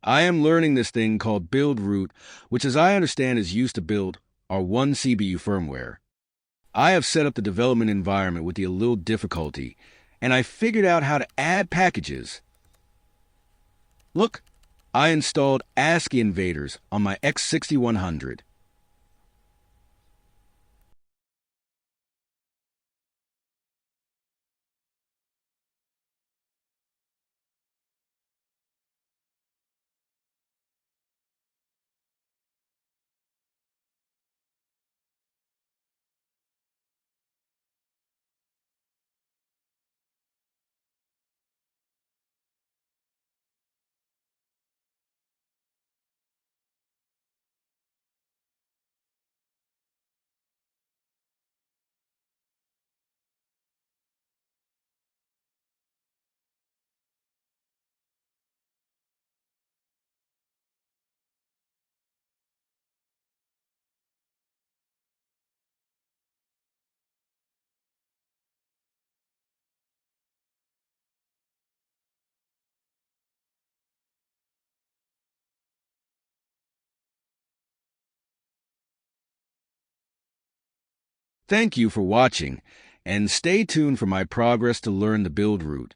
I am learning this thing called build root, which as I understand is used to build R1CBU firmware. I have set up the development environment with a little difficulty, and I figured out how to add packages. Look, I installed Ascii Invaders on my X6100. Thank you for watching, and stay tuned for my progress to learn the build root.